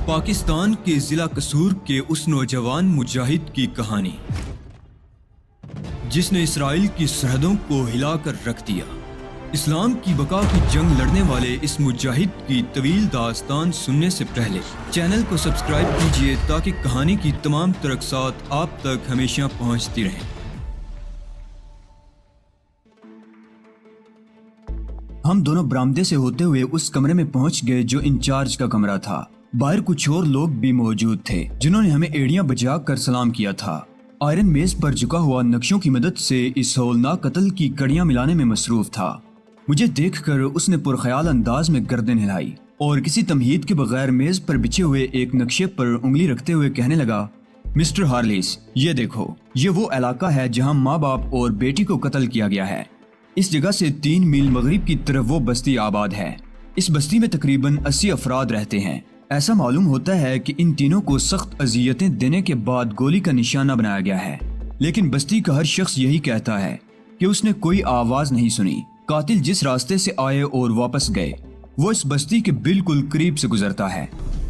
پاکستان کے ضلع قصور کے اس نوجوان مجاہد کی کہانی جس نے اسرائیل کی سرحدوں کو ہلا کر رکھ دیا۔ اسلام کی بقا کی جنگ لڑنے والے اس مجاہد کی طویل داستان سننے سے پہلے چینل کو سبسکرائب کیجیے تاکہ کہانی کی تمام ترقصات آپ تک ہمیشہ پہنچتی رہیں۔ ہم دونوں برآمدے سے ہوتے ہوئے اس کمرے میں پہنچ گئے جو انچارج کا کمرہ تھا۔ باہر کچھ اور لوگ بھی موجود تھے جنہوں نے ہمیں ایڑیاں بجا کر سلام کیا تھا۔ آئرن میز پر جھکا ہوا نقشوں کی مدد سے اس ہولناک قتل کی کڑیاں ملانے میں مصروف تھا۔ مجھے دیکھ کر اس نے پرخیال انداز میں گردن ہلائی اور کسی تمہید کے بغیر میز پر بچھے ہوئے ایک نقشے پر انگلی رکھتے ہوئے کہنے لگا، مسٹر ہارلیس، یہ دیکھو، یہ وہ علاقہ ہے جہاں ماں باپ اور بیٹی کو قتل کیا گیا ہے۔ اس جگہ سے 3 میل مغرب کی طرف وہ بستی آباد ہے۔ اس بستی میں تقریباً 80 افراد رہتے ہیں۔ ایسا معلوم ہوتا ہے کہ ان تینوں کو سخت اذیتیں دینے کے بعد گولی کا نشانہ بنایا گیا ہے، لیکن بستی کا ہر شخص یہی کہتا ہے کہ اس نے کوئی آواز نہیں سنی۔ قاتل جس راستے سے آئے اور واپس گئے وہ اس بستی کے بالکل قریب سے گزرتا ہے۔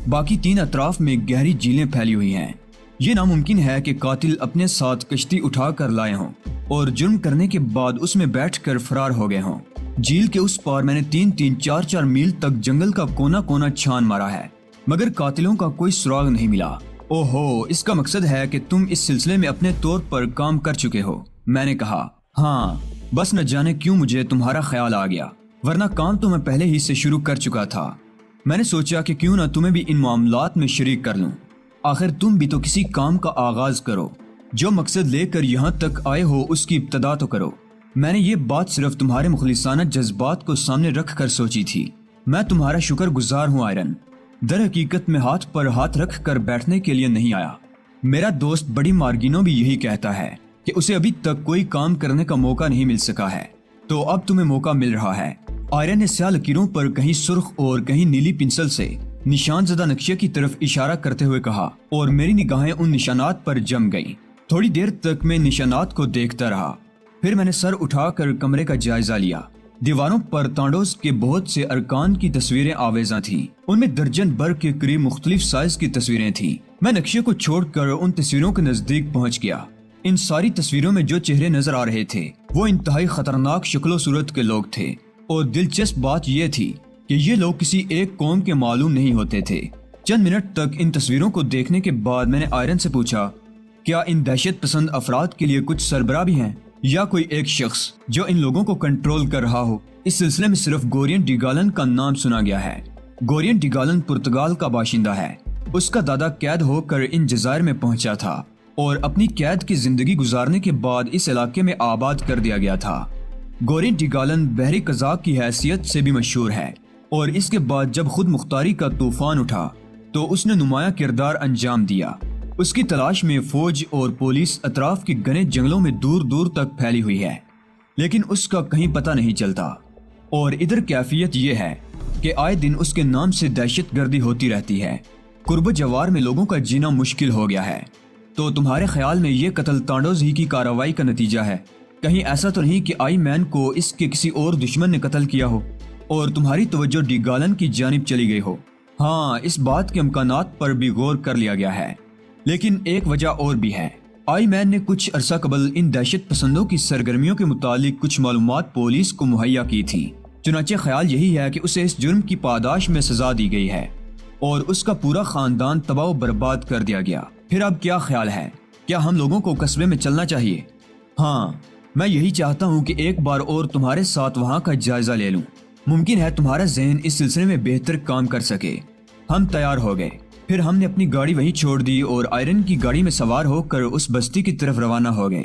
باقی 3 اطراف میں گہری جھیلیں پھیلی ہوئی ہیں۔ یہ ناممکن ہے کہ قاتل اپنے ساتھ کشتی اٹھا کر لائے ہوں اور جرم کرنے کے بعد اس میں بیٹھ کر فرار ہو گئے ہوں۔ جھیل کے اس پار میں نے 3-4 میل تک جنگل کا کونا کونا چھان مارا ہے، مگر قاتلوں کا کوئی سراغ نہیں ملا۔ اوہو، اس کا مقصد ہے کہ تم اس سلسلے میں اپنے طور پر کام کر چکے ہو، میں نے کہا۔ ہاں، بس نہ جانے کیوں مجھے تمہارا خیال آ گیا، ورنہ کام تو میں پہلے ہی سے شروع کر چکا تھا۔ میں نے سوچا کہ کیوں نہ تمہیں بھی ان معاملات میں شریک کر لوں۔ آخر تم بھی تو کسی کام کا آغاز کرو، جو مقصد لے کر یہاں تک آئے ہو اس کی ابتدا تو کرو۔ میں نے یہ بات صرف تمہارے مخلصانہ جذبات کو سامنے رکھ کر سوچی تھی۔ میں تمہارا شکر گزار ہوں آئرن۔ در حقیقت میں ہاتھ پر ہاتھ رکھ کر بیٹھنے کے لیے نہیں آیا۔ میرا دوست بڑی مارگینو بھی یہی کہتا ہے کہ اسے ابھی تک کوئی کام کرنے کا موقع نہیں مل سکا ہے، تو اب تمہیں موقع مل رہا ہے۔ آئرن نے سیاہ لکیروں پر کہیں سرخ اور کہیں نیلی پنسل سے نشان زدہ نقشے کی طرف اشارہ کرتے ہوئے کہا، اور میری نگاہیں ان نشانات پر جم گئیں۔ تھوڑی دیر تک میں نشانات کو دیکھتا رہا، پھر میں نے سر اٹھا کر کمرے کا جائزہ لیا۔ دیواروں پر تانڈوز کے بہت سے ارکان کی تصویریں آویزاں تھیں۔ ان میں درجن بھر کے قریب مختلف سائز کی تصویریں تھیں۔ میں نقشے کو چھوڑ کر ان تصویروں کے نزدیک پہنچ گیا۔ ان ساری تصویروں میں جو چہرے نظر آ رہے تھے وہ انتہائی خطرناک شکل و صورت کے لوگ تھے، اور دلچسپ بات یہ تھی کہ یہ لوگ کسی ایک قوم کے معلوم نہیں ہوتے تھے۔ چند منٹ تک ان تصویروں کو دیکھنے کے بعد میں نے آئرن سے پوچھا، کیا ان دہشت پسند افراد کے لیے کچھ سربراہ بھی ہیں، یا کوئی ایک شخص جو ان لوگوں کو کنٹرول کر رہا ہو؟ اس سلسلے میں صرف گورین ڈی گالن کا نام سنا گیا ہے۔ گورین ڈی گالن پرتگال کا باشندہ ہے۔ اس کا دادا قید ہو کر ان جزائر میں پہنچا تھا اور اپنی قید کی زندگی گزارنے کے بعد اس علاقے میں آباد کر دیا گیا تھا۔ گورین ڈی گالن بحری قزاق کی حیثیت سے بھی مشہور ہے، اور اس کے بعد جب خود مختاری کا طوفان اٹھا تو اس نے نمایاں کردار انجام دیا۔ اس کی تلاش میں فوج اور پولیس اطراف کے گھنے جنگلوں میں دور دور تک پھیلی ہوئی ہے، لیکن اس کا کہیں پتہ نہیں چلتا۔ اور ادھر کیفیت یہ ہے کہ آئے دن اس کے نام سے دہشت گردی ہوتی رہتی ہے۔ قرب جوار میں لوگوں کا جینا مشکل ہو گیا ہے۔ تو تمہارے خیال میں یہ قتل تانڈوز ہی کی کارروائی کا نتیجہ ہے؟ کہیں ایسا تو نہیں کہ آئی مین کو اس کے کسی اور دشمن نے قتل کیا ہو اور تمہاری توجہ ڈی گالن کی جانب چلی گئی ہو؟ ہاں، اس بات کے امکانات پر بھی غور کر لیا گیا ہے، لیکن ایک وجہ اور بھی ہے۔ آئی مین نے کچھ عرصہ قبل ان دہشت پسندوں کی سرگرمیوں کے متعلق کچھ معلومات پولیس کو مہیا کی تھی۔ چنانچہ خیال یہی ہے کہ اسے اس جرم کی پاداش میں سزا دی گئی ہے اور اس کا پورا خاندان تباہ و برباد کر دیا گیا۔ پھر اب کیا خیال ہے؟ کیا ہم لوگوں کو قصبے میں چلنا چاہیے؟ ہاں، میں یہی چاہتا ہوں کہ ایک بار اور تمہارے ساتھ وہاں کا جائزہ لے لوں۔ ممکن ہے تمہارا ذہن اس سلسلے میں بہتر کام کر سکے۔ ہم تیار ہو گئے۔ پھر ہم نے اپنی گاڑی وہیں چھوڑ دی اور آئرن کی گاڑی میں سوار ہو کر اس بستی کی طرف روانہ ہو گئے۔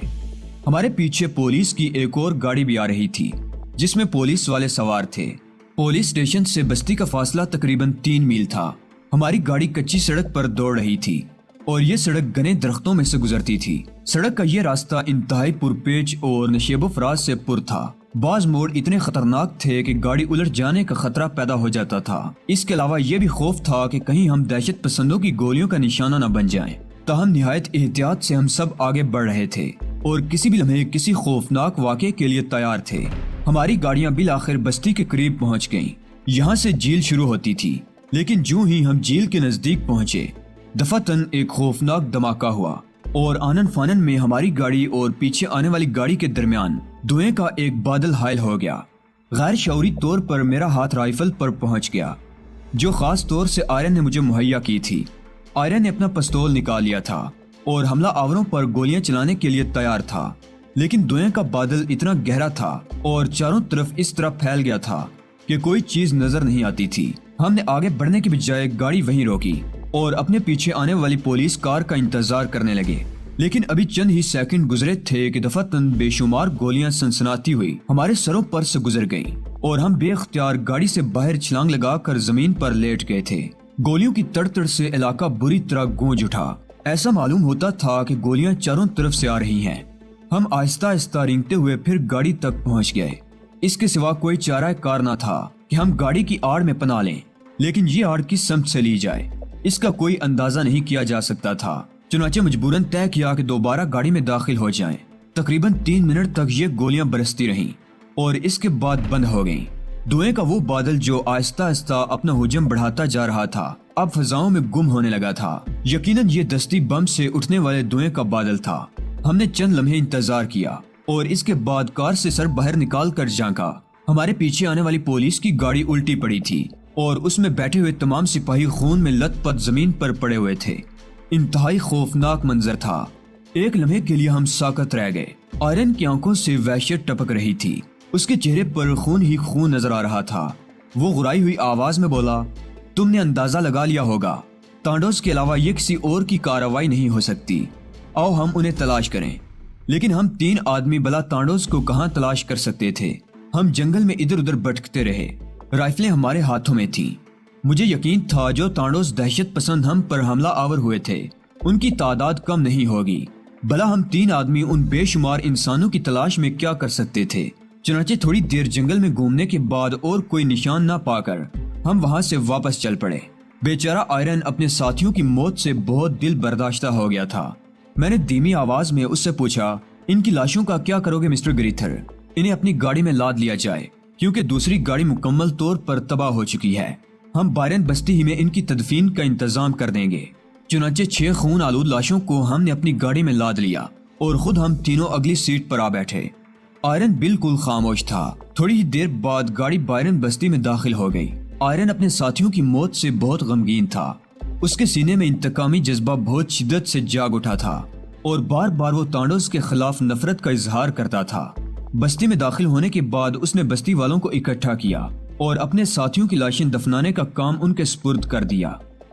ہمارے پیچھے پولیس کی ایک اور گاڑی بھی آ رہی تھی جس میں پولیس والے سوار تھے۔ پولیس اسٹیشن سے بستی کا فاصلہ تقریباً 3 میل تھا۔ ہماری گاڑی کچی سڑک پر دوڑ رہی تھی اور یہ سڑک گھنے درختوں میں سے گزرتی تھی۔ سڑک کا یہ راستہ انتہائی پرپیچ اور نشیب و فراز سے پر تھا۔ بعض موڑ اتنے خطرناک تھے کہ گاڑی الٹ جانے کا خطرہ پیدا ہو جاتا تھا۔ اس کے علاوہ یہ بھی خوف تھا کہ کہیں ہم دہشت پسندوں کی گولیوں کا نشانہ نہ بن جائیں۔ تاہم نہایت احتیاط سے ہم سب آگے بڑھ رہے تھے اور کسی بھی لمحے کسی خوفناک واقعے کے لیے تیار تھے۔ ہماری گاڑیاں بالآخر بستی کے قریب پہنچ گئیں۔ یہاں سے جھیل شروع ہوتی تھی۔ لیکن جو ہی ہم جھیل کے نزدیک پہنچے دفعتاً ایک خوفناک دھماکہ ہوا اور آنن فانن میں ہماری گاڑی اور پیچھے آنے والی گاڑی کے درمیان دھوئیں کا ایک بادل حائل ہو گیا۔ غیر شعوری طور پر میرا ہاتھ رائفل پر پہنچ گیا جو خاص طور سے آئرن نے مجھے مہیا کی تھی۔ آئرن نے اپنا پستول نکال لیا تھا اور حملہ آوروں پر گولیاں چلانے کے لیے تیار تھا، لیکن دھوئیں کا بادل اتنا گہرا تھا اور چاروں طرف اس طرح پھیل گیا تھا کہ کوئی چیز نظر نہیں آتی تھی۔ ہم نے آگے بڑھنے کی بجائے گاڑی وہیں روکی اور اپنے پیچھے آنے والی پولیس کار کا انتظار کرنے لگے، لیکن ابھی چند ہی سیکنڈ گزرے تھے کہ دفعتاً بے شمار گولیاں سنسناتی ہوئی ہمارے سروں پر سے گزر گئیں اور ہم بے اختیار گاڑی سے باہر چھلانگ لگا کر زمین پر لیٹ گئے تھے۔ گولیوں کی تڑ سے علاقہ بری طرح گونج اٹھا۔ ایسا معلوم ہوتا تھا کہ گولیاں چاروں طرف سے آ رہی ہیں۔ ہم آہستہ آہستہ رینگتے ہوئے پھر گاڑی تک پہنچ گئے۔ اس کے سوا کوئی چارہ کار نہ تھا کہ ہم گاڑی کی آڑ میں پناہ لیں، لیکن یہ آڑ کس سمت سے لی جائے اس کا کوئی اندازہ نہیں کیا جا سکتا تھا۔ چنانچہ مجبوراً طے کیا کہ دوبارہ گاڑی میں داخل ہو جائیں۔ تقریباً 3 منٹ تک یہ گولیاں برستی رہیں اور اس کے بعد بند ہو گئیں۔ دھوئیں کا وہ بادل جو آہستہ آہستہ اپنا حجم بڑھاتا جا رہا تھا اب فضاؤں میں گم ہونے لگا تھا۔ یقیناً یہ دستی بم سے اٹھنے والے دھوئیں کا بادل تھا۔ ہم نے چند لمحے انتظار کیا اور اس کے بعد کار سے سر باہر نکال کر جھانکا۔ ہمارے پیچھے آنے والی پولیس کی گاڑی الٹی پڑی تھی اور اس میں بیٹھے ہوئے تمام سپاہی خون میں لت پت زمین پر پڑے ہوئے تھے۔ انتہائی خوفناک منظر تھا۔ ایک لمحے کے لیے ہم ساکت رہ گئے۔ آئرن کی آنکھوں سے وحشت ٹپک رہی تھی، اس کے چہرے پر خون ہی خون نظر آ رہا تھا۔ وہ غرائی ہوئی آواز میں بولا، تم نے اندازہ لگا لیا ہوگا، تانڈوز کے علاوہ یہ کسی اور کی کارروائی نہیں ہو سکتی، آؤ ہم انہیں تلاش کریں۔ لیکن ہم 3 آدمی بلا تانڈوز کو کہاں تلاش کر سکتے تھے؟ ہم جنگل میں ادھر ادھر بھٹکتے رہے، رائفلیں ہمارے ہاتھوں میں تھیں۔ مجھے یقین تھا جو تانڈوز دہشت پسند ہم پر حملہ آور ہوئے تھے ان کی تعداد کم نہیں ہوگی، بلا ہم 3 آدمی ان بے شمار انسانوں کی تلاش میں کیا کر سکتے تھے؟ چنانچہ تھوڑی دیر جنگل میں گھومنے کے بعد اور کوئی نشان نہ پا کر ہم وہاں سے واپس چل پڑے۔ بیچارہ آئرن اپنے ساتھیوں کی موت سے بہت دل برداشتہ ہو گیا تھا۔ میں نے دھیمی آواز میں اس سے پوچھا، ان کی لاشوں کا کیا کرو گے مسٹر گریتھر؟ انہیں اپنی گاڑی میں لاد لیا جائے کیونکہ دوسری گاڑی مکمل طور پر تباہ ہو چکی ہے۔ ہم بائرن بستی ہی میں ان کی تدفین کا انتظام کر دیں گے۔ چنانچہ 6 خون آلود لاشوں کو ہم نے اپنی گاڑی میں لاد لیا اور خود ہم تینوں اگلی سیٹ پر آ بیٹھے۔ آئرن بالکل خاموش تھا۔ تھوڑی ہی دیر بعد گاڑی بائرن بستی میں داخل ہو گئی۔ آئرن اپنے ساتھیوں کی موت سے بہت غمگین تھا۔ اس کے سینے میں انتقامی جذبہ بہت شدت سے جاگ اٹھا تھا اور بار بار وہ تانڈوز کے خلاف نفرت کا اظہار کرتا تھا۔ بستی میں داخل ہونے کے بعد اس نے بستی والوں کو اکٹھا کیا اور اپنے ساتھیوں کی لاشیں دفنانے کا کام ان کے سپرد کر دیا۔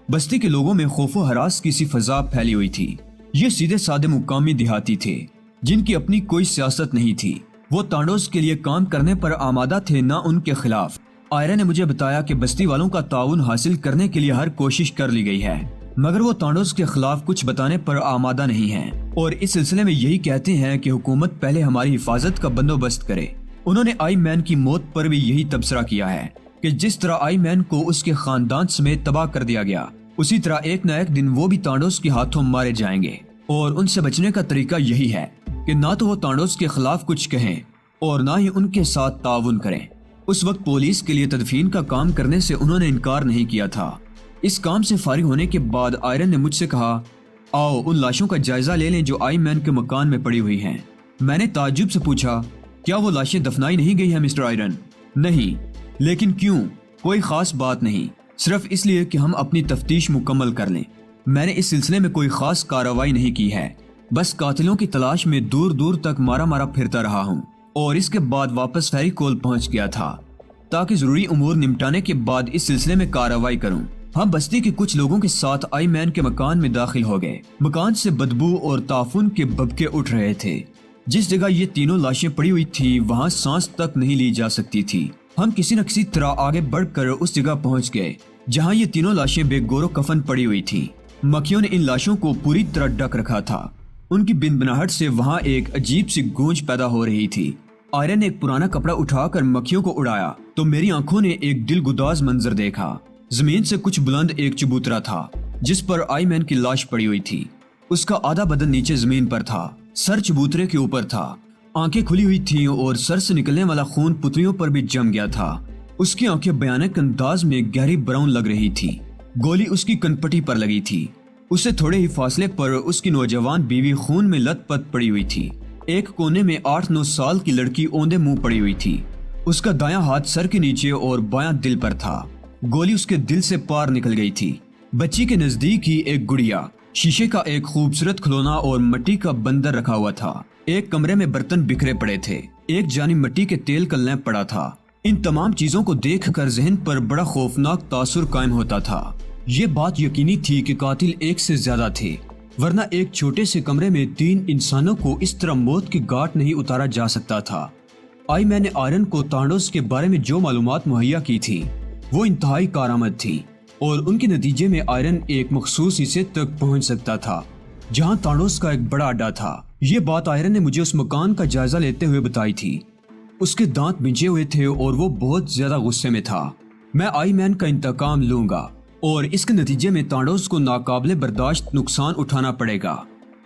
بستی کے لوگوں میں خوف و ہراس کی سی فضا پھیلی ہوئی تھی۔ یہ سیدھے سادے مقامی دیہاتی تھے جن کی اپنی کوئی سیاست نہیں تھی۔ وہ تانڈوز کے لیے کام کرنے پر آمادہ تھے، نہ ان کے خلاف۔ آئرن نے مجھے بتایا کہ بستی والوں کا تعاون حاصل کرنے کے لیے ہر کوشش کر لی گئی ہے، مگر وہ تانڈوز کے خلاف کچھ بتانے پر آمادہ نہیں ہیں اور اس سلسلے میں یہی کہتے ہیں کہ حکومت پہلے ہماری حفاظت کا بندوبست کرے۔ انہوں نے آئی مین کی موت پر بھی یہی تبصرہ کیا ہے کہ جس طرح آئی مین کو اس کے خاندان سمیت تباہ کر دیا گیا، اسی طرح ایک نہ ایک دن وہ بھی تانڈوز کے ہاتھوں مارے جائیں گے، اور ان سے بچنے کا طریقہ یہی ہے کہ نہ تو وہ تانڈوز کے خلاف کچھ کہیں اور نہ ہی ان کے ساتھ تعاون کریں۔ اس وقت پولیس کے لیے تدفین کا کام کرنے سے انہوں نے انکار نہیں کیا تھا۔ اس کام سے فارغ ہونے کے بعد آئرن نے مجھ سے کہا، آؤ ان لاشوں کا جائزہ لے لیں جو آئی مین کے مکان میں پڑی ہوئی ہیں۔ میں نے تعجب سے پوچھا، کیا وہ لاشیں دفنائی نہیں گئی ہیں مسٹر آئرن؟ نہیں۔ لیکن کیوں؟ کوئی خاص بات نہیں، صرف اس لیے کہ ہم اپنی تفتیش مکمل کر لیں۔ میں نے اس سلسلے میں کوئی خاص کارروائی نہیں کی ہے، بس قاتلوں کی تلاش میں دور دور تک مارا پھرتا رہا ہوں اور اس کے بعد واپس فیری کول پہنچ گیا تھا تاکہ ضروری امور نمٹانے کے بعد اس سلسلے میں کارروائی کروں۔ ہم بستی کے کچھ لوگوں کے ساتھ آئی مین کے مکان میں داخل ہو گئے۔ مکان سے بدبو اور تعفن کے ببکے اٹھ رہے تھے۔ جس جگہ یہ تینوں لاشیں پڑی ہوئی تھی وہاں سانس تک نہیں لی جا سکتی تھی۔ ہم کسی نہ کسی طرح آگے بڑھ کر اس جگہ پہنچ گئے جہاں یہ تینوں لاشیں بے گور و کفن پڑی ہوئی تھی۔ مکھیوں نے ان لاشوں کو پوری طرح ڈھک رکھا تھا۔ ان کی بنبناہٹ سے وہاں ایک عجیب سی گونج پیدا ہو رہی تھی۔ آئرن نے ایک پرانا کپڑا اٹھا کر مکھیوں کو اڑایا تو میری آنکھوں نے ایک دل گداز منظر دیکھا۔ زمین سے کچھ بلند ایک چبوترا تھا جس پر آئی مین کی لاش پڑی ہوئی تھی۔ اس کا آدھا بدن نیچے زمین پر تھا، سر چبوترے کے اوپر تھا، آنکھیں کھلی ہوئی تھیں اور سر سے نکلنے والا خون پتلیوں پر بھی جم گیا تھا۔ اس کی آنکھیں بھیانک انداز میں گہری براؤن لگ رہی تھی۔ گولی اس کی کنپٹی پر لگی تھی۔ اسے تھوڑے ہی فاصلے پر اس کی نوجوان بیوی خون میں لت پت پڑی ہوئی تھی۔ ایک کونے میں 8-9 سال کی لڑکی اوندے منہ پڑی ہوئی تھی۔ اس کا دایاں ہاتھ سر کے نیچے اور بایاں دل پر تھا۔ گولی اس کے دل سے پار نکل گئی تھی۔ بچی کے نزدیک ہی ایک گڑیا، شیشے کا ایک خوبصورت کھلونا اور مٹی کا بندر رکھا ہوا تھا۔ ایک کمرے میں برتن بکھرے پڑے تھے۔ ایک جانب مٹی کے تیل کا لیمپ پڑا تھا۔ ان تمام چیزوں کو دیکھ کر ذہن پر بڑا خوفناک تاثر قائم ہوتا تھا۔ یہ بات یقینی تھی کہ قاتل ایک سے زیادہ تھے، ورنہ ایک چھوٹے سے کمرے میں 3 انسانوں کو اس طرح موت کی گھاٹ نہیں اتارا جا سکتا تھا۔ میں نے آئرن کو تانڈوس کے بارے میں جو معلومات مہیا کی تھی وہ انتہائی کارآمد تھی، اور ان کے نتیجے میں آئرن ایک مخصوص حصے تک پہنچ سکتا تھا جہاں تانڈوس کا ایک بڑا اڈا تھا۔ یہ بات آئرن نے مجھے اس مکان کا جائزہ لیتے ہوئے بتائی تھی۔ اس کے دانت بھنچے ہوئے تھے اور وہ بہت زیادہ غصے میں تھا۔ میں آئی مین کا انتقام لوں گا اور اس کے نتیجے میں تانڈوس کو ناقابل برداشت نقصان اٹھانا پڑے گا۔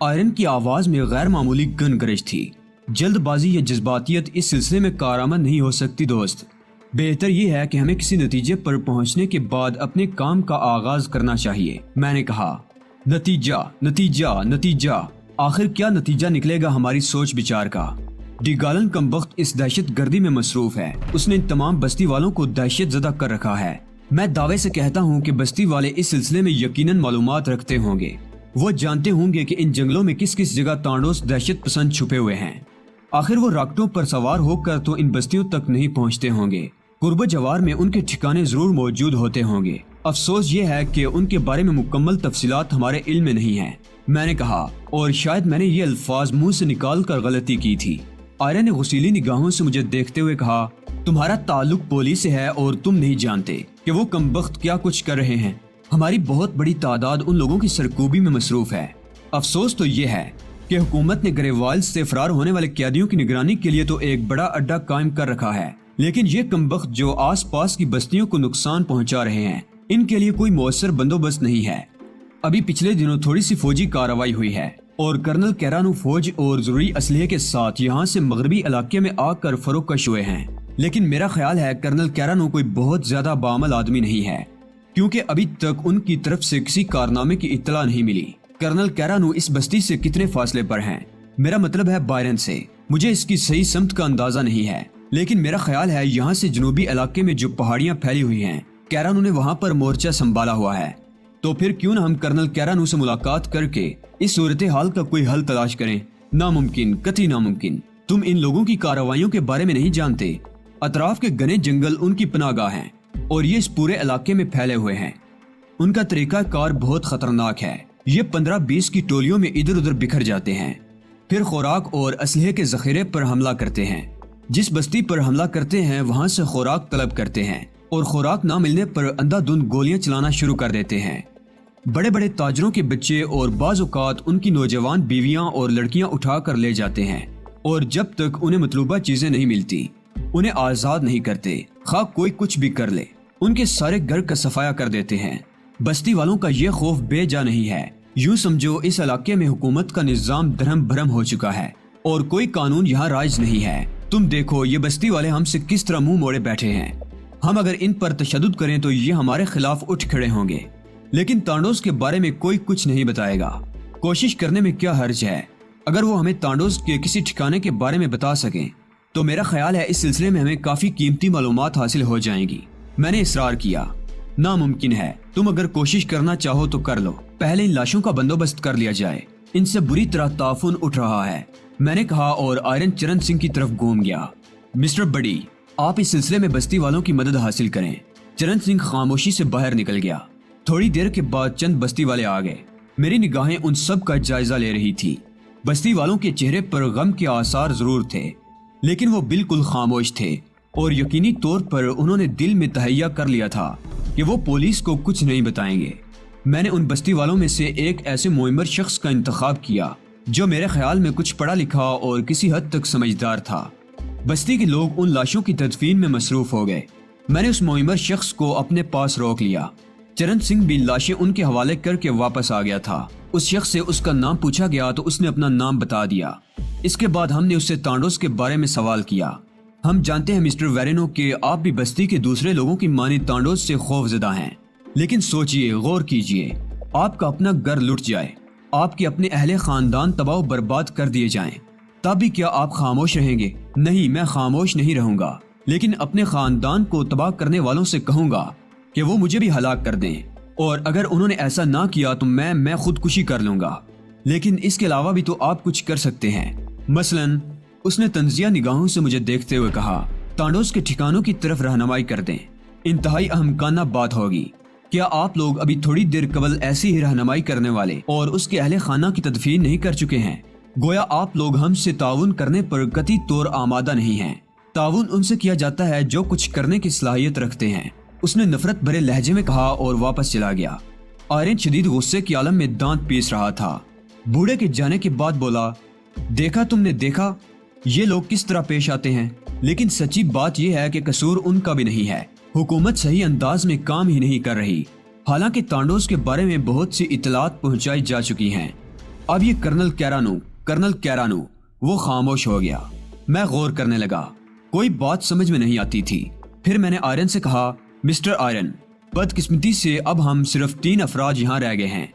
آئرن کی آواز میں غیر معمولی گن گرج تھی۔ جلد بازی یا جذباتیت اس سلسلے میں کارآمد نہیں ہو سکتی دوست۔ بہتر یہ ہے کہ ہمیں کسی نتیجے پر پہنچنے کے بعد اپنے کام کا آغاز کرنا چاہیے، میں نے کہا۔ نتیجہ نتیجہ نتیجہ، آخر کیا نتیجہ نکلے گا ہماری سوچ بچار کا؟ ڈی گالن کمبخت اس دہشت گردی میں مصروف ہے۔ اس نے ان تمام بستی والوں کو دہشت زدہ کر رکھا ہے۔ میں دعوے سے کہتا ہوں کہ بستی والے اس سلسلے میں یقیناً معلومات رکھتے ہوں گے۔ وہ جانتے ہوں گے کہ ان جنگلوں میں کس کس جگہ تانڈوس دہشت پسند چھپے ہوئے ہیں۔ آخر وہ راکٹوں پر سوار ہو کر تو ان بستیوں تک نہیں پہنچتے ہوں گے۔ قرب جوار میں ان کے ٹھکانے ضرور موجود ہوتے ہوں گے۔ افسوس یہ ہے کہ ان کے بارے میں مکمل تفصیلات ہمارے علم میں نہیں ہیں، میں نے کہا، اور شاید میں نے یہ الفاظ منہ سے نکال کر غلطی کی تھی۔ آئرن نے غصیلی نگاہوں سے مجھے دیکھتے ہوئے کہا، تمہارا تعلق پولیس سے ہے اور تم نہیں جانتے کہ وہ کمبخت کیا کچھ کر رہے ہیں۔ ہماری بہت بڑی تعداد ان لوگوں کی سرکوبی میں مصروف ہے۔ افسوس تو یہ ہے کہ حکومت نے گریوال سے فرار ہونے والے قیدیوں کی نگرانی کے لیے تو ایک بڑا اڈا قائم کر رکھا ہے، لیکن یہ کمبخت جو آس پاس کی بستیوں کو نقصان پہنچا رہے ہیں، ان کے لیے کوئی مؤثر بندوبست نہیں ہے۔ ابھی پچھلے دنوں تھوڑی سی فوجی کارروائی ہوئی ہے اور کرنل کیرانو فوج اور ضروری اسلحے کے ساتھ یہاں سے مغربی علاقے میں آ کر فروکش ہوئے ہیں، لیکن میرا خیال ہے کرنل کیرانو کوئی بہت زیادہ بعمل آدمی نہیں ہے، کیونکہ ابھی تک ان کی طرف سے کسی کارنامے کی اطلاع نہیں ملی۔ کرنل کیرانو اس بستی سے کتنے فاصلے پر ہیں؟ میرا مطلب ہے بائرن سے۔ مجھے اس کی صحیح سمت کا اندازہ نہیں ہے، لیکن میرا خیال ہے یہاں سے جنوبی علاقے میں جو پہاڑیاں پھیلی ہوئی ہیں، کیرانو نے وہاں پر مورچہ سنبھالا ہوا ہے۔ تو پھر کیوں نہ ہم کرنل کیرانو سے ملاقات کر کے اس صورتحال کا کوئی حل تلاش کریں؟ ناممکن، قطعی ناممکن۔ تم ان لوگوں کی کارروائیوں کے بارے میں نہیں جانتے۔ اطراف کے گھنے جنگل ان کی پناہ گاہ ہیں اور یہ اس پورے علاقے میں پھیلے ہوئے ہیں۔ ان کا طریقہ کار بہت خطرناک ہے۔ یہ 15-20 کی ٹولیوں میں ادھر ادھر بکھر جاتے ہیں، پھر خوراک اور اسلحے کے ذخیرے پر حملہ کرتے ہیں۔ جس بستی پر حملہ کرتے ہیں وہاں سے خوراک طلب کرتے ہیں اور خوراک نہ ملنے پر اندھا دھند گولیاں چلانا شروع کر دیتے ہیں۔ بڑے بڑے تاجروں کے بچے اور بعض اوقات ان کی نوجوان بیویاں اور لڑکیاں اٹھا کر لے جاتے ہیں، اور جب تک انہیں مطلوبہ چیزیں نہیں ملتی انہیں آزاد نہیں کرتے، خواہ کوئی کچھ بھی کر لے۔ ان کے سارے گھر کا صفایا کر دیتے ہیں۔ بستی والوں کا یہ خوف بے جا نہیں ہے۔ یوں سمجھو اس علاقے میں حکومت کا نظام دھرم بھرم ہو چکا ہے اور کوئی قانون یہاں رائج نہیں ہے۔ تم دیکھو یہ بستی والے ہم سے کس طرح منہ موڑے بیٹھے ہیں۔ ہم اگر ان پر تشدد کریں تو یہ ہمارے خلاف اٹھ کھڑے ہوں گے، لیکن تانڈوس کے بارے میں کوئی کچھ نہیں بتائے گا۔ کوشش کرنے میں کیا حرج ہے؟ اگر وہ ہمیں تانڈوس کے کسی ٹھکانے کے بارے میں بتا سکیں تو میرا خیال ہے اس سلسلے میں ہمیں کافی قیمتی معلومات حاصل ہو جائیں گی۔ میں نے اصرار کیا، ناممکن ہے۔ تم اگر کوشش کرنا چاہو تو کر لو۔ پہلے ان لاشوں کا بندوبست کر لیا جائے، ان سے بری طرح تعفن اٹھ رہا ہے، میں نے کہا، اور آئرن چرن سنگھ کی طرف گھوم گیا۔ مسٹر بڈی، آپ اس سلسلے میں بستی والوں کی مدد حاصل کریں۔ چرن سنگھ خاموشی سے باہر نکل گیا۔ تھوڑی دیر کے بعد چند بستی والے آ گئے۔ میری نگاہیں ان سب کا جائزہ لے رہی تھی۔ بستی والوں کے چہرے پر غم کے آثار ضرور تھے، لیکن وہ بالکل خاموش تھے، اور یقینی طور پر انہوں نے دل میں تہیہ کر لیا تھا کہ وہ پولیس کو کچھ نہیں بتائیں گے۔ میں نے ان بستی والوں میں سے ایک ایسے معمر شخص کا انتخاب کیا جو میرے خیال میں کچھ پڑھا لکھا اور کسی حد تک سمجھدار تھا۔ بستی کے لوگ ان لاشوں کی تدفین میں مصروف ہو گئے۔ میں نے اس معمر شخص کو اپنے پاس روک لیا۔ چرن سنگھ بھی لاشیں ان کے حوالے کر کے واپس آ گیا تھا۔ اس شخص سے اس کا نام پوچھا گیا تو اس نے اپنا نام بتا دیا۔ اس کے بعد ہم نے اس سے تانڈوس کے بارے میں سوال کیا۔ ہم جانتے ہیں مسٹر ویرینو کہ آپ بھی بستی کے دوسرے لوگوں کی مانی تانڈوز سے خوف زدہ ہیں، لیکن سوچئے، غور کیجئے، آپ کا اپنا گھر لٹ جائے، آپ کے اپنے اہل خاندان تباہ و برباد کر دیے جائیں، تب بھی کیا آپ خاموش رہیں گے؟ نہیں، میں خاموش نہیں رہوں گا، لیکن اپنے خاندان کو تباہ کرنے والوں سے کہوں گا کہ وہ مجھے بھی ہلاک کر دیں، اور اگر انہوں نے ایسا نہ کیا تو میں خودکشی کر لوں گا۔ لیکن اس کے علاوہ بھی تو آپ کچھ کر سکتے ہیں، مثلاً اس نے تنزیہ نگاہوں سے مجھے دیکھتے ہوئے کہا، تانڈوز کے ٹھکانوں کی طرف رہنمائی کر دیں۔ انتہائی احمقانہ بات ہوگی۔ کیا آپ لوگ ابھی تھوڑی دیر قبل ایسی ہی رہنمائی کرنے والے اور اس کے اہل خانہ کی تدفین نہیں کر چکے ہیں؟ گویا آپ لوگ ہم سے تعاون کرنے پر قطعی طور آمادہ نہیں ہیں۔ تعاون ان سے کیا جاتا ہے جو کچھ کرنے کی صلاحیت رکھتے ہیں، اس نے نفرت بھرے لہجے میں کہا اور واپس چلا گیا۔ آئرن شدید غصے کے عالم میں دانت پیس رہا تھا۔ بوڑھے کے جانے کے بعد بولا، دیکھا تم نے، دیکھا یہ لوگ کس طرح پیش آتے ہیں، لیکن سچی بات یہ ہے کہ قصور ان کا بھی نہیں ہے۔ حکومت صحیح انداز میں کام ہی نہیں کر رہی، حالانکہ تانڈوز کے بارے میں بہت سی اطلاعات پہنچائی جا چکی ہیں۔ اب یہ کرنل کیرانو، وہ خاموش ہو گیا۔ میں غور کرنے لگا، کوئی بات سمجھ میں نہیں آتی تھی۔ پھر میں نے آئرن سے کہا، مسٹر آئرن، بدقسمتی سے اب ہم صرف 3 افراد یہاں رہ گئے ہیں۔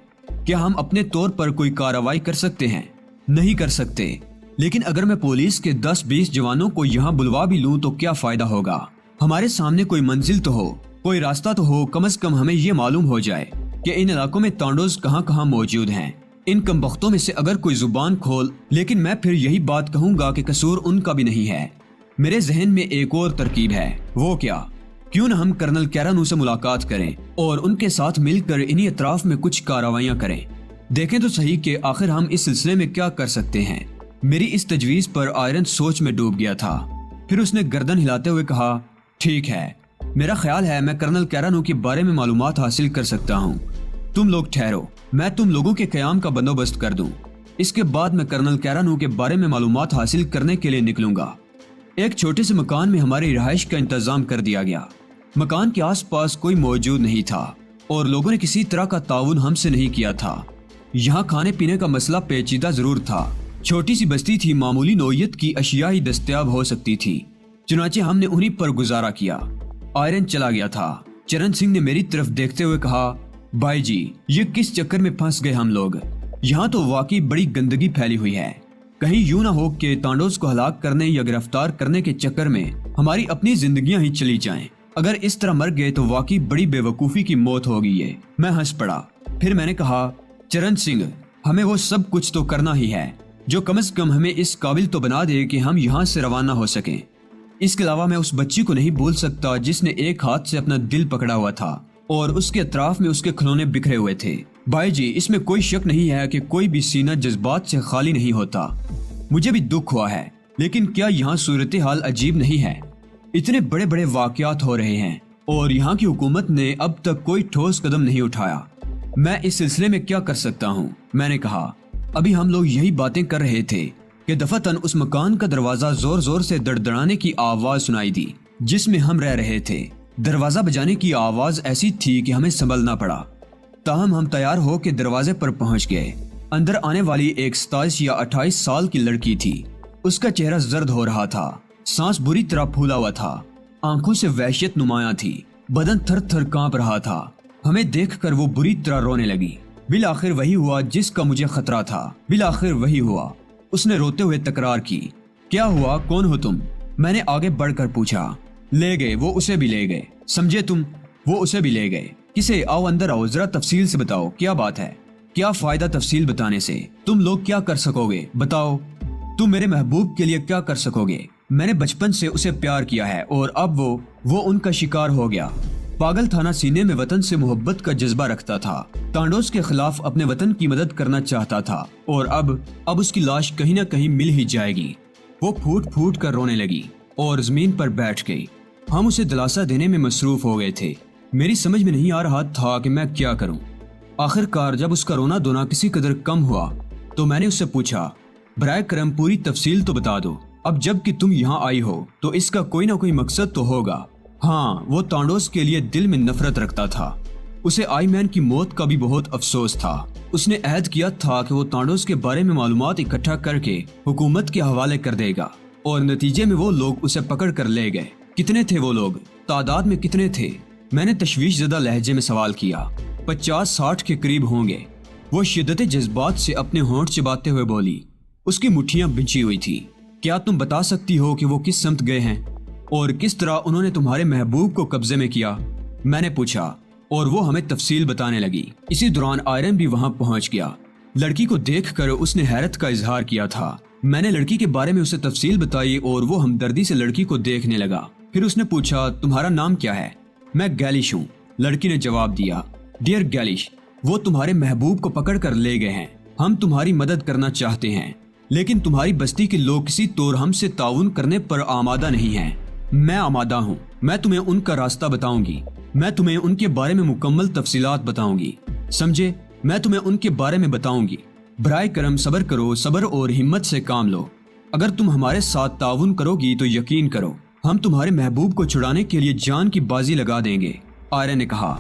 کیا ہم اپنے طور پر کوئی کارروائی کر سکتے ہیں؟ نہیں کر سکتے، لیکن اگر میں پولیس کے 10-20 جوانوں کو یہاں بلوا بھی لوں تو کیا فائدہ ہوگا؟ ہمارے سامنے کوئی منزل تو ہو، کوئی راستہ تو ہو، کم از کم ہمیں یہ معلوم ہو جائے کہ ان علاقوں میں تانڈوز کہاں کہاں موجود ہیں۔ ان کمبختوں میں سے اگر کوئی زبان کھول، لیکن میں پھر یہی بات کہوں گا کہ قصور ان کا بھی نہیں ہے۔ میرے ذہن میں ایک اور ترکیب ہے۔ وہ کیا؟ کیوں نہ ہم کرنل کیرانو سے ملاقات کریں اور ان کے ساتھ مل کر انہی اطراف میں کچھ کارروائیاں کریں، دیکھیں تو صحیح کہ آخر ہم اس سلسلے میں کیا کر سکتے ہیں۔ میری اس تجویز پر آئرن سوچ میں ڈوب گیا تھا۔ پھر اس نے گردن ہلاتے ہوئے کہا، ٹھیک ہے، میرا خیال ہے میں کرنل کیرانو کے بارے میں معلومات حاصل کر سکتا ہوں۔ تم لوگ ٹھہرو، میں تم لوگوں کے قیام کا بندوبست کر دوں۔ اس کے بعد میں کرنل کیرانو کے بارے میں معلومات حاصل کرنے کے لیے نکلوں گا۔ ایک چھوٹے سے مکان میں ہماری رہائش کا انتظام کر دیا گیا۔ مکان کے آس پاس کوئی موجود نہیں تھا اور لوگوں نے کسی طرح کا تعاون ہم سے نہیں کیا تھا۔ یہاں کھانے پینے کا مسئلہ پیچیدہ ضرور تھا۔ چھوٹی سی بستی تھی، معمولی نوعیت کی اشیاء ہی دستیاب ہو سکتی تھی، چنانچہ ہم نے انہی پر گزارا کیا۔ آئرن چلا گیا تھا۔ چرن سنگھ نے میری طرف دیکھتے ہوئے کہا، بھائی جی، یہ کس چکر میں پھنس گئے ہم لوگ؟ یہاں تو واقعی بڑی گندگی پھیلی ہوئی ہے۔ کہیں یوں نہ ہو کہ تانڈوز کو ہلاک کرنے یا گرفتار کرنے کے چکر میں ہماری اپنی زندگیاں ہی چلی جائیں۔ اگر اس طرح مر گئے تو واقعی بڑی بے وقوفی کی موت ہوگی یہ۔ میں ہنس پڑا۔ پھر میں نے کہا، چرن سنگھ، ہمیں وہ سب کچھ تو کرنا ہی ہے جو کم از کم ہمیں اس قابل تو بنا دے کہ ہم یہاں سے روانہ ہو سکیں۔ اس کے علاوہ میں اس بچی کو نہیں بھول سکتا جس نے ایک ہاتھ سے اپنا دل پکڑا ہوا تھا اور اس کے اطراف میں اس کے کھلونے بکھرے ہوئے تھے۔ بھائی جی، اس میں کوئی شک نہیں ہے کہ کوئی بھی سینہ جذبات سے خالی نہیں ہوتا۔ مجھے بھی دکھ ہوا ہے، لیکن کیا یہاں صورتحال عجیب نہیں ہے؟ اتنے بڑے بڑے واقعات ہو رہے ہیں اور یہاں کی حکومت نے اب تک کوئی ٹھوس قدم نہیں اٹھایا۔ میں اس سلسلے میں کیا کر سکتا ہوں؟ میں نے کہا، ابھی ہم لوگ یہی باتیں کر رہے تھے کہ دفعتاً اس مکان کا دروازہ زور زور سے دڑدڑانے کی آواز سنائی دی جس میں ہم رہ رہے تھے۔ دروازہ بجانے کی آواز ایسی تھی کہ ہمیں سنبھلنا پڑا، تاہم ہم تیار ہو کے دروازے پر پہنچ گئے۔ اندر آنے والی ایک 27 یا 28 سال کی لڑکی تھی۔ اس کا چہرہ زرد ہو رہا تھا، سانس بری طرح پھولا ہوا تھا، آنکھوں سے وحشت نمایاں تھی، بدن تھر تھر کانپ رہا تھا۔ ہمیں دیکھ کر وہ بری طرح رونے لگی۔ بالآخر وہی ہوا جس کا مجھے خطرہ تھا، بالآخر وہی ہوا۔ اس نے روتے ہوئے تکرار کی، کیا ہوا؟ کون ہو تم؟ میں نے آگے بڑھ کر پوچھا۔ لے گئے، وہ اسے بھی لے گئے، سمجھے تم؟ وہ اسے بھی لے گئے۔ کسے؟ آؤ اندر آؤ، ذرا تفصیل سے بتاؤ، کیا بات ہے؟ کیا فائدہ تفصیل بتانے سے؟ تم لوگ کیا کر سکو گے؟ بتاؤ، تم میرے محبوب کے لیے کیا کر سکو گے؟ میں نے بچپن سے اسے پیار کیا ہے اور اب وہ ان کا شکار ہو گیا۔ پاگل تھا نہ، سینے میں وطن سے محبت کا جذبہ رکھتا تھا، تانڈوز کے خلاف اپنے وطن کی مدد کرنا چاہتا تھا، اور اب اس کی لاش کہیں نہ کہیں مل ہی جائے گی۔ وہ پھوٹ پھوٹ کر رونے لگی اور زمین پر بیٹھ گئی۔ ہم اسے دلاسا دینے میں مصروف ہو گئے تھے۔ میری سمجھ میں نہیں آ رہا تھا کہ میں کیا کروں۔ آخر کار جب اس کا رونا دھونا کسی قدر کم ہوا تو میں نے اس سے پوچھا، برائے کرم پوری تفصیل تو بتا دو۔ اب جب کہ تم یہاں آئی ہو تو اس کا کوئی نہ کوئی مقصد تو ہوگا۔ ہاں، وہ تانڈوز کے لیے دل میں نفرت رکھتا تھا۔ اسے آئی مین کی موت کا بھی بہت افسوس تھا۔ اس نے عہد کیا تھا کہ وہ تانڈوز کے بارے میں معلومات اکٹھا کر کے حکومت کے حوالے کر دے گا اور نتیجے میں وہ لوگ اسے پکڑ کر لے گئے۔ کتنے تھے وہ لوگ؟ تعداد میں کتنے تھے؟ میں نے تشویش زدہ لہجے میں سوال کیا۔ 50-60 کے قریب ہوں گے۔ وہ شدت جذبات سے اپنے ہونٹ چباتے ہوئے بولی۔ اس کی مٹھیاں بنچی ہوئی تھی۔ کیا تم بتا سکتی ہو کہ وہ کس سمت گئے ہیں اور کس طرح انہوں نے تمہارے محبوب کو قبضے میں کیا؟ میں نے پوچھا اور وہ ہمیں تفصیل بتانے لگی۔ اسی دوران آئرن بھی وہاں پہنچ گیا۔ لڑکی کو دیکھ کر اس نے حیرت کا اظہار کیا تھا۔ میں نے لڑکی کے بارے میں اسے تفصیل بتائی اور وہ ہمدردی سے لڑکی کو دیکھنے لگا۔ پھر اس نے پوچھا، تمہارا نام کیا ہے؟ میں گیلش ہوں، لڑکی نے جواب دیا۔ ڈیئر گیلش، وہ تمہارے محبوب کو پکڑ کر لے گئے ہیں۔ ہم تمہاری مدد کرنا چاہتے ہیں، لیکن تمہاری بستی کے لوگ کسی طور ہم سے تعاون کرنے پر آمادہ نہیں ہیں۔ میں آمادہ ہوں۔ میں تمہیں ان کا راستہ بتاؤں گی۔ میں تمہیں ان کے بارے میں مکمل تفصیلات بتاؤں گی، سمجھے؟ میں تمہیں ان کے بارے میں بتاؤں گی۔ برائے کرم صبر کرو، صبر اور ہمت سے کام لو۔ اگر تم ہمارے ساتھ تعاون کرو گی تو یقین کرو ہم تمہارے محبوب کو چھڑانے کے لیے جان کی بازی لگا دیں گے۔ آئرن نے کہا،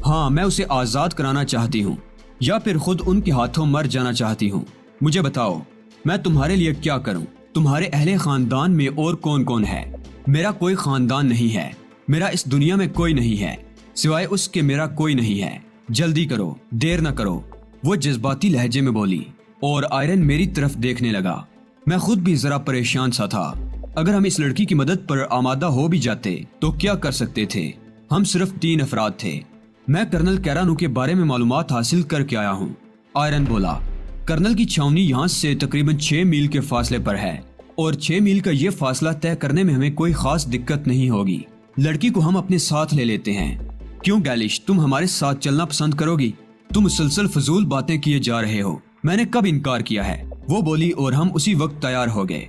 ہاں، میں اسے آزاد کرانا چاہتی ہوں یا پھر خود ان کے ہاتھوں مر جانا چاہتی ہوں۔ مجھے بتاؤ، میں تمہارے لیے کیا کروں؟ تمہارے اہل خاندان میں اور کون کون ہے؟ میرا کوئی خاندان نہیں ہے۔ میرا اس دنیا میں کوئی نہیں ہے سوائے اس کے میرا کوئی نہیں ہے۔ جلدی کرو، دیر نہ کرو، وہ جذباتی لہجے میں بولی اور آئرن میری طرف دیکھنے لگا۔ میں خود بھی ذرا پریشان سا تھا۔ اگر ہم اس لڑکی کی مدد پر آمادہ ہو بھی جاتے تو کیا کر سکتے تھے؟ ہم صرف 3 افراد تھے۔ میں کرنل کیرانو کے بارے میں معلومات حاصل کر کے آیا ہوں، آئرن بولا۔ کرنل کی چھاؤنی یہاں سے تقریباً 6 میل کے فاصلے پر ہے اور 6 میل کا یہ فاصلہ طے کرنے میں ہمیں کوئی خاص دقت نہیں ہوگی۔ لڑکی کو ہم اپنے ساتھ لے لیتے ہیں۔ کیوں گیلش، تم ہمارے ساتھ چلنا پسند کرو گی؟ تم مسلسل فضول باتیں کیے جا رہے ہو۔ میں نے کب انکار کیا ہے؟ وہ بولی اور ہم اسی وقت تیار ہو گئے۔